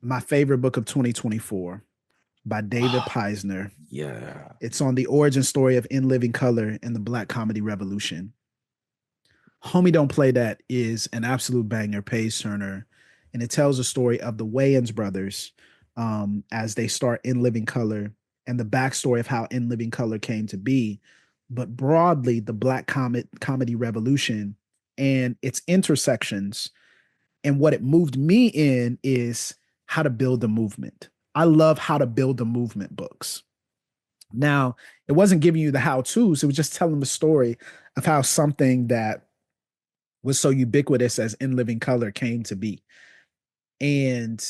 my favorite book of 2024 by David Peisner. Yeah. It's on the origin story of In Living Color and the Black Comedy Revolution. Homey Don't Play That is an absolute banger, page turner, and it tells the story of the Wayans brothers as they start In Living Color and the backstory of how In Living Color came to be, but broadly the Black comedy revolution and its intersections. And what it moved me in is how to build a movement. I love how to build a movement books. Now, it wasn't giving you the how to's, it was just telling the story of how something that was so ubiquitous as In Living Color came to be. And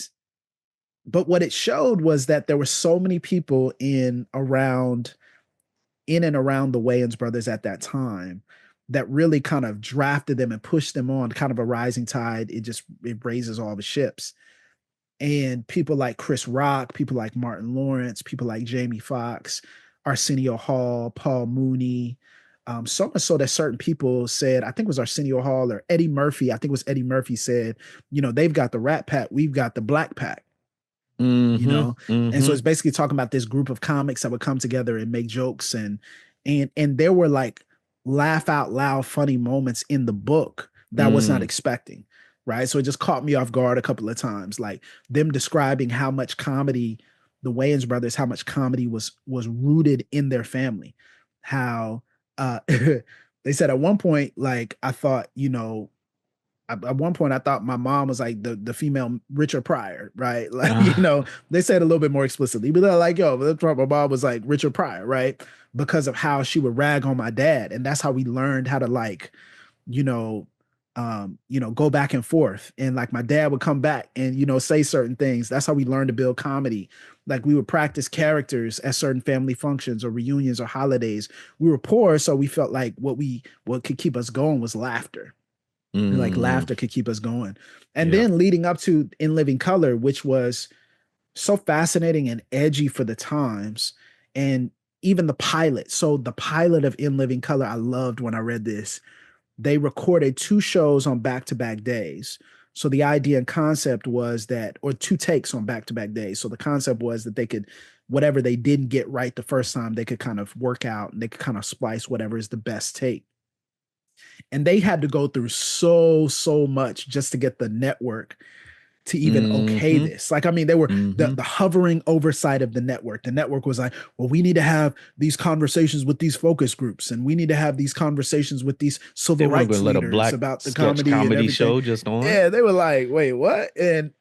but what it showed was that there were so many people in and around the Wayans brothers at that time that really kind of drafted them and pushed them on, kind of a rising tide. It raises all the ships. And people like Chris Rock, people like Martin Lawrence, people like Jamie Foxx, Arsenio Hall, Paul Mooney, so much so that certain people said, I think it was Arsenio Hall or Eddie Murphy, I think it was Eddie Murphy said, they've got the Rat Pack, we've got the Black Pack, And so it's basically talking about this group of comics that would come together and make jokes and there were like laugh out loud funny moments in the book that I was not expecting. Right. So it just caught me off guard a couple of times, like them describing how much comedy, the Wayans brothers, how much comedy was rooted in their family. How they said at one point, like, I thought, at one point I thought my mom was like the female Richard Pryor, right? Like, they said a little bit more explicitly, but they're like, yo, my mom was like Richard Pryor, right? Because of how she would rag on my dad. And that's how we learned how to like, go back and forth. And like my dad would come back and, say certain things. That's how we learned to build comedy. Like we would practice characters at certain family functions or reunions or holidays. We were poor, so we felt like what could keep us going was laughter. Like laughter could keep us going. And then leading up to In Living Color, which was so fascinating and edgy for the times. And even the pilot. So the pilot of In Living Color, I loved when I read this. They recorded 2 shows on back-to-back days. So the idea and concept was that, or 2 takes on back-to-back days. So the concept was that they could, whatever they didn't get right the first time, they could kind of work out and they could kind of splice whatever is the best take. And they had to go through so much just to get the network to even okay this. Like, I mean, they were the hovering oversight of the network. The network was like, well, we need to have these conversations with these focus groups, and we need to have these conversations with these civil rights leaders about the comedy and everything. Show just on. Yeah, they were like, wait, what? And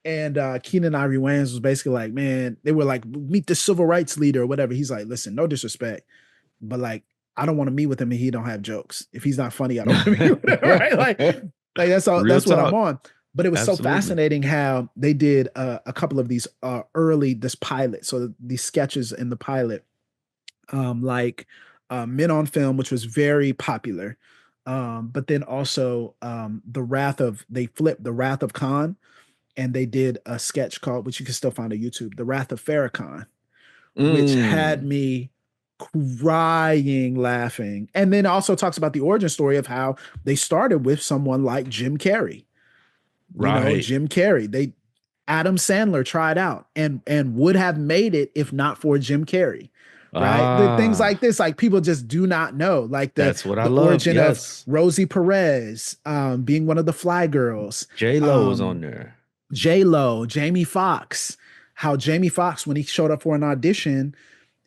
Keenen Ivory Wayans was basically like, man, they were like, meet the civil rights leader or whatever. He's like, listen, no disrespect, but like, I don't want to meet with him and he don't have jokes. If he's not funny, I don't want to meet with him, right? Like that's all. That's what I'm on. But it was so fascinating how they did a couple of these this pilot. So these sketches in the pilot, like Men on Film, which was very popular. But then also they flipped The Wrath of Khan, and they did a sketch called, which you can still find on YouTube, The Wrath of Farrakhan, which had me crying laughing. And then also talks about the origin story of how they started with someone like Jim Carrey. Jim Carrey. Adam Sandler tried out and would have made it if not for Jim Carrey. Right. The things like this, like people just do not know. Like that's what I love. Origin of Rosie Perez being one of the Fly Girls. J-Lo was on there. J-Lo, Jamie Foxx. How Jamie Foxx, when he showed up for an audition,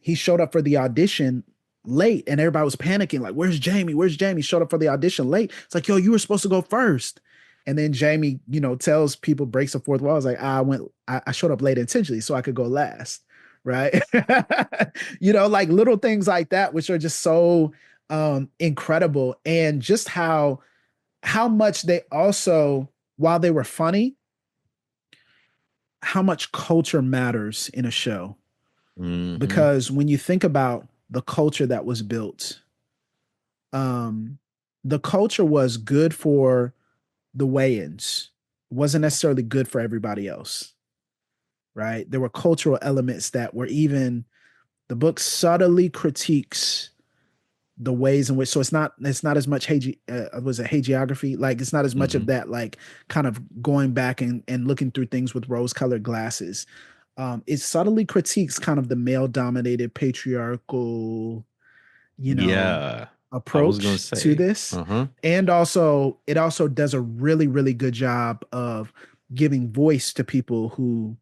he showed up for the audition late and everybody was panicking. Like, where's Jamie? Where's Jamie? Showed up for the audition late. It's like, yo, you were supposed to go first. And then Jamie, tells people, breaks the fourth wall. I was like, I showed up late intentionally so I could go last. Right. Like little things like that, which are just so incredible. And just how much they also, while they were funny, how much culture matters in a show. Because when you think about the culture that was built, the culture was good for the Wayans, wasn't necessarily good for everybody else, right? There were cultural elements that were even, the book subtly critiques the ways in which, so it's not as much was it hagiography, like it's not as much of Hmm. that, like kind of going back and looking through things with rose colored glasses. It subtly critiques kind of the male dominated patriarchal, you know, Yeah. I was gonna approach to say. this. Uh-huh. And also it also does a really, really good job of giving voice to people who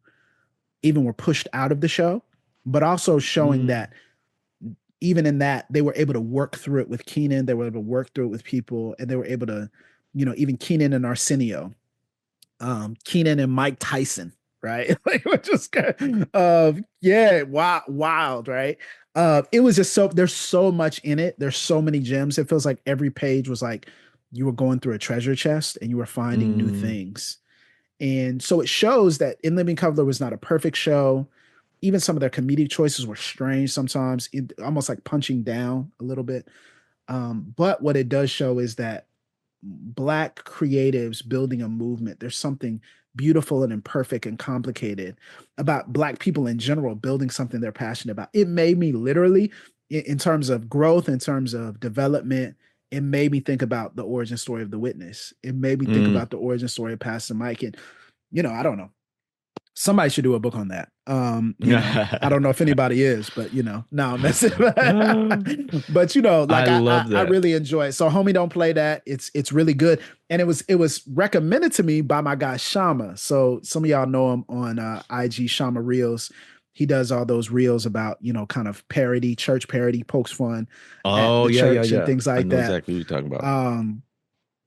even were pushed out of the show, but also showing Mm. that even in that they were able to work through it with Keenan, they were able to work through it with people, and they were able to, even Keenan and Arsenio, Keenan and Mike Tyson, right? Like, which was kind of, yeah, wild, right? It was just so, there's so much in it. There's so many gems. It feels like every page was like you were going through a treasure chest and you were finding new Mm. things. And so it shows that In Living Color was not a perfect show. Even some of their comedic choices were strange sometimes, almost like punching down a little bit. But what it does show is that Black creatives building a movement, there's something beautiful and imperfect and complicated about Black people in general building something they're passionate about. It made me literally, in terms of growth, in terms of development, it made me think about the origin story of The Witness. It made me think Mm. about the origin story of Pastor Mike. And, I don't know, somebody should do a book on that. I don't know if anybody is, but no, I'm messing. Uh, But like I I love I that. really enjoy it. So Homie Don't Play That. It's really good. And it was recommended to me by my guy Shama. So some of y'all know him on IG, Shama Reels. He does all those reels about, kind of parody, church parody, pokes fun at Oh the yeah, yeah, church and yeah. things I like know that. exactly what you're talking about. Um,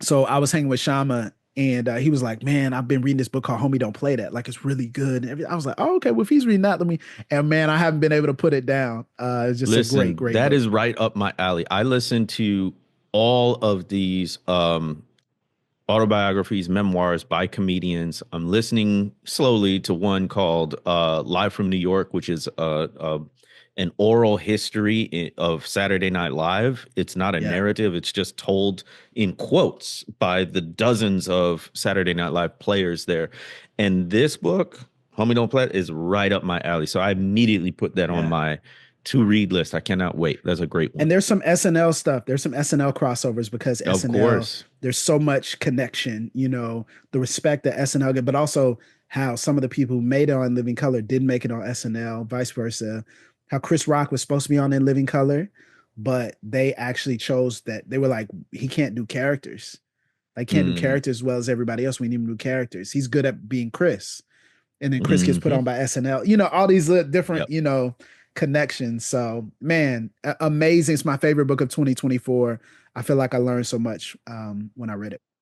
so I was hanging with Shama, and he was like, "Man, I've been reading this book called Homie Don't Play That. Like, it's really good." And I was like, "Oh, okay. Well, if he's reading that, let me." And man, I haven't been able to put it down. It's just a great, Listen, great that book. is right up my alley. I listen to all of these autobiographies, memoirs by comedians. I'm listening slowly to one called Live from New York, which is an oral history of Saturday Night Live. It's not a Yeah, narrative, it's just told in quotes by the dozens of Saturday Night Live players there. And this book, Homie Don't Play, is right up my alley. So I immediately put that on yeah. my to read list. I cannot wait. That's a great And one. there's some SNL stuff. There's some SNL crossovers because Of SNL, course. there's so much connection, the respect that SNL get, but also how some of the people who made it on Living Color didn't make it on SNL, vice versa. How Chris Rock was supposed to be on In Living Color, but they actually chose that they were like, he can't do characters. Like, can't do Mm. characters as well as everybody else. We need him to do characters. He's good at being Chris. And then Chris gets put Hmm. on by SNL. All these different, Yep. connections. So, man, amazing. It's my favorite book of 2024. I feel like I learned so much when I read it.